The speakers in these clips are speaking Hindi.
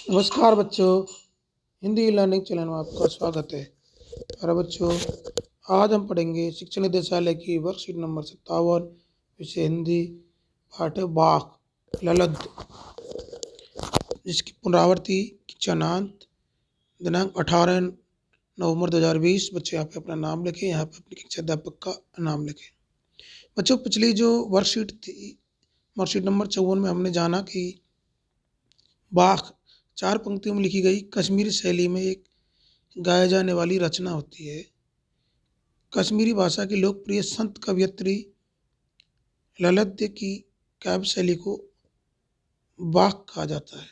नमस्कार बच्चों, हिंदी लर्निंग चैनल में आपका स्वागत है। और बच्चों, आज हम पढ़ेंगे शिक्षा निदेशालय की वर्कशीट नंबर 57, विषय हिंदी, पाठ बाघ ललद, जिसकी पुनरावृत्ति चनांत दिनांक 18 नवंबर 2020। बच्चे यहाँ पे अपना नाम लिखें, यहाँ पे अपने शिक्षा अध्यापक का नाम लिखें। बच्चों, पिछली जो वर्कशीट थी, वर्कशीट नंबर 54 में हमने जाना कि बाघ 4 पंक्तियों में लिखी गई कश्मीरी शैली में एक गाए जाने वाली रचना होती है। कश्मीरी भाषा की लोकप्रिय संत कवयित्री ललद्य की काव्य शैली को बाघ कहा जाता है।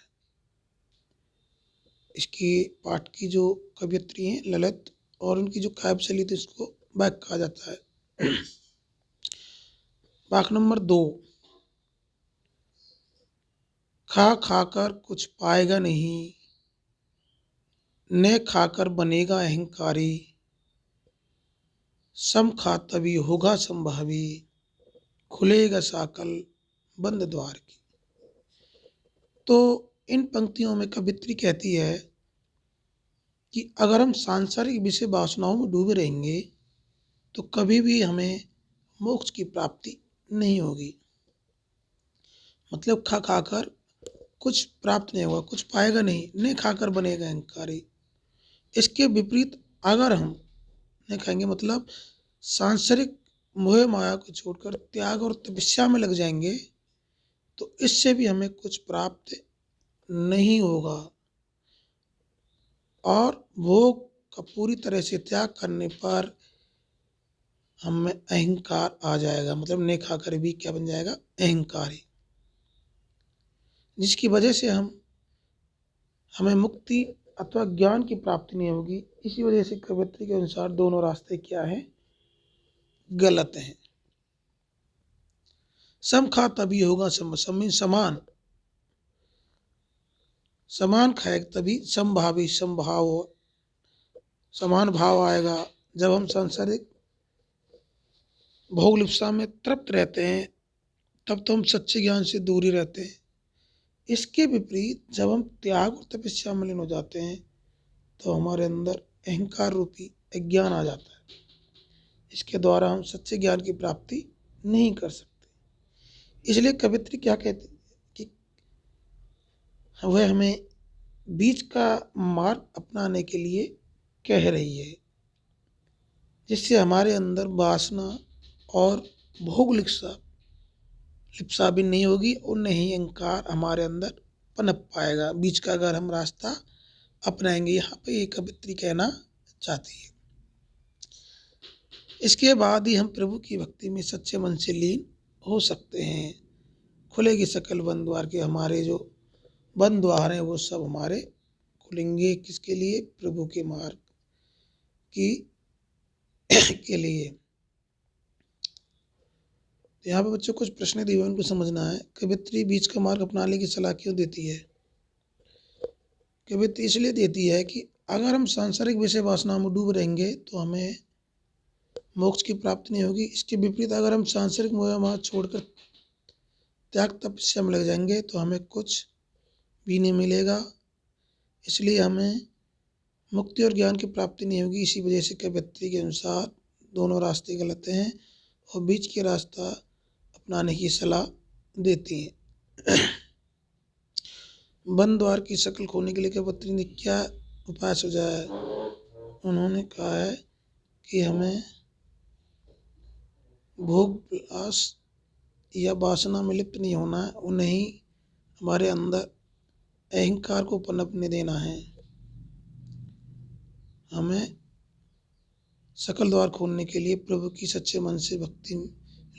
इसकी पाठ की जो कवयित्री हैं ललित, और उनकी जो काव्य शैली थी उसको बाघ कहा जाता है। वाक्य नंबर 2, खा खाकर कुछ पाएगा नहीं, न खाकर बनेगा अहंकारी, सम खा तभी होगा संभावी, खुलेगा साकल बंद द्वार की। तो इन पंक्तियों में कवित्री कहती है कि अगर हम सांसारिक विषय वासनाओं में डूबे रहेंगे तो कभी भी हमें मोक्ष की प्राप्ति नहीं होगी। मतलब खा खाकर कुछ प्राप्त नहीं होगा, कुछ पाएगा नहीं, नहीं खाकर बनेगा अहंकारी। इसके विपरीत अगर हम नहीं खाएंगे, मतलब सांसारिक मोह माया को छोड़कर त्याग और तपस्या में लग जाएंगे, तो इससे भी हमें कुछ प्राप्त नहीं होगा और भोग का पूरी तरह से त्याग करने पर हमें अहंकार आ जाएगा। मतलब नहीं खाकर भी क्या बन जाएगा, अहंकारी, जिसकी वजह से हमें मुक्ति अथवा ज्ञान की प्राप्ति नहीं होगी। इसी वजह से कवित्री के अनुसार दोनों रास्ते क्या हैं, गलत हैं। सम खा तभी होगा समान, समान खाए तभी समभावी समभाव समान भाव आएगा। जब हम सांसारिक भोग लिप्सा में तृप्त रहते हैं तब तो हम सच्चे ज्ञान से दूर ही रहते हैं। इसके विपरीत जब हम त्याग और तपस्या में लीन हो जाते हैं तो हमारे अंदर अहंकार रूपी अज्ञान आ जाता है। इसके द्वारा हम सच्चे ज्ञान की प्राप्ति नहीं कर सकते। इसलिए कवित्री क्या कहती है कि वह हमें बीच का मार्ग अपनाने के लिए कह रही है, जिससे हमारे अंदर वासना और भोग लिप्सा भी नहीं होगी और नहीं अहंकार हमारे अंदर पनप पाएगा। बीच का अगर हम रास्ता अपनाएंगे, यहाँ पे ये कवित्री कहना चाहती है। इसके बाद ही हम प्रभु की भक्ति में सच्चे मन से लीन हो सकते हैं। खुलेगी सकल बंद द्वार के, हमारे जो बंद द्वार हैं वो सब हमारे खुलेंगे। किसके लिए, प्रभु के मार्ग की के लिए। तो यहाँ पे बच्चों कुछ प्रश्न दिए हुए, उनको समझना है। कवित्री बीच का मार्ग अपनाने की सलाह क्यों देती है? कवित्री इसलिए देती है कि अगर हम सांसारिक विषय वासना में डूब रहेंगे तो हमें मोक्ष की प्राप्ति नहीं होगी। इसके विपरीत अगर हम सांसारिक मोह माया छोड़कर त्याग तपस्या में लग जाएंगे तो हमें कुछ भी नहीं मिलेगा। इसलिए हमें मुक्ति और ज्ञान की प्राप्ति नहीं होगी। इसी वजह से कवित्री के अनुसार दोनों रास्ते गलत हैं और बीच के रास्ता अपनाने की सलाह देती हैं। बंद द्वार की शकल खोलने के लिए कवित्री ने क्या उपाय सुझाया है? उन्होंने कहा है कि हमें भोग विलास या वासना में लिप्त नहीं होना है और नहीं हमारे अंदर अहंकार को पनपने देना है। हमें सकल द्वार खोलने के लिए प्रभु की सच्चे मन से भक्ति में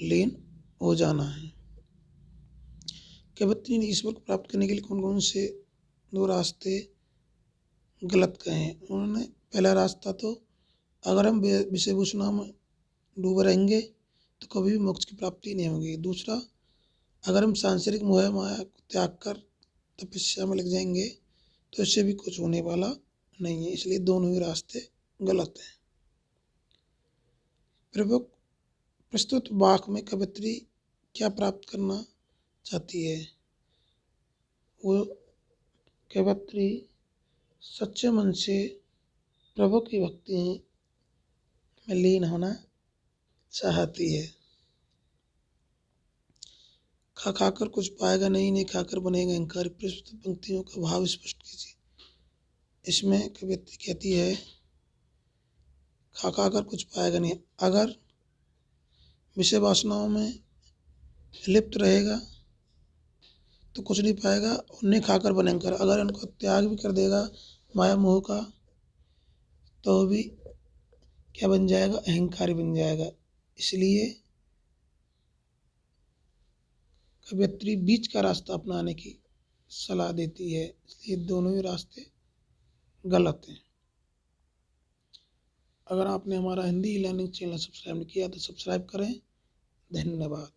लीन हो जाना है। कवित्री ने ईश्वर को प्राप्त करने के लिए कौन कौन से दो रास्ते गलत कहे हैं? उन्होंने पहला रास्ता तो अगर हम विषय वासना में डूबे रहेंगे तो कभी भी मोक्ष की प्राप्ति नहीं होगी। दूसरा, अगर हम सांसारिक मोह माया को त्याग कर तपस्या में लग जाएंगे तो इससे भी कुछ होने वाला नहीं है। इसलिए दोनों ही रास्ते गलत हैं। प्रस्तुत वाक्य में कवित्री क्या प्राप्त करना चाहती है? वो कवयित्री सच्चे मन से प्रभु की भक्ति में लीन होना चाहती है। खा खाकर कुछ पाएगा नहीं, नहीं खाकर बनेगा अहंकारी। प्रस्तुत पंक्तियों का भाव स्पष्ट कीजिए। इसमें कवयित्री कहती है खा खाकर कुछ पाएगा नहीं, अगर विषय वासनाओं में लिप्त रहेगा तो कुछ नहीं पाएगा, और नहीं खाकर बनेगा। अगर इनको त्याग भी कर देगा माया मोह का, तो भी क्या बन जाएगा, अहंकारी बन जाएगा। इसलिए कवयित्री बीच का रास्ता अपनाने की सलाह देती है। इसलिए दोनों ही रास्ते गलत हैं। अगर आपने हमारा हिंदी लर्निंग चैनल सब्सक्राइब नहीं किया तो सब्सक्राइब करें। धन्यवाद।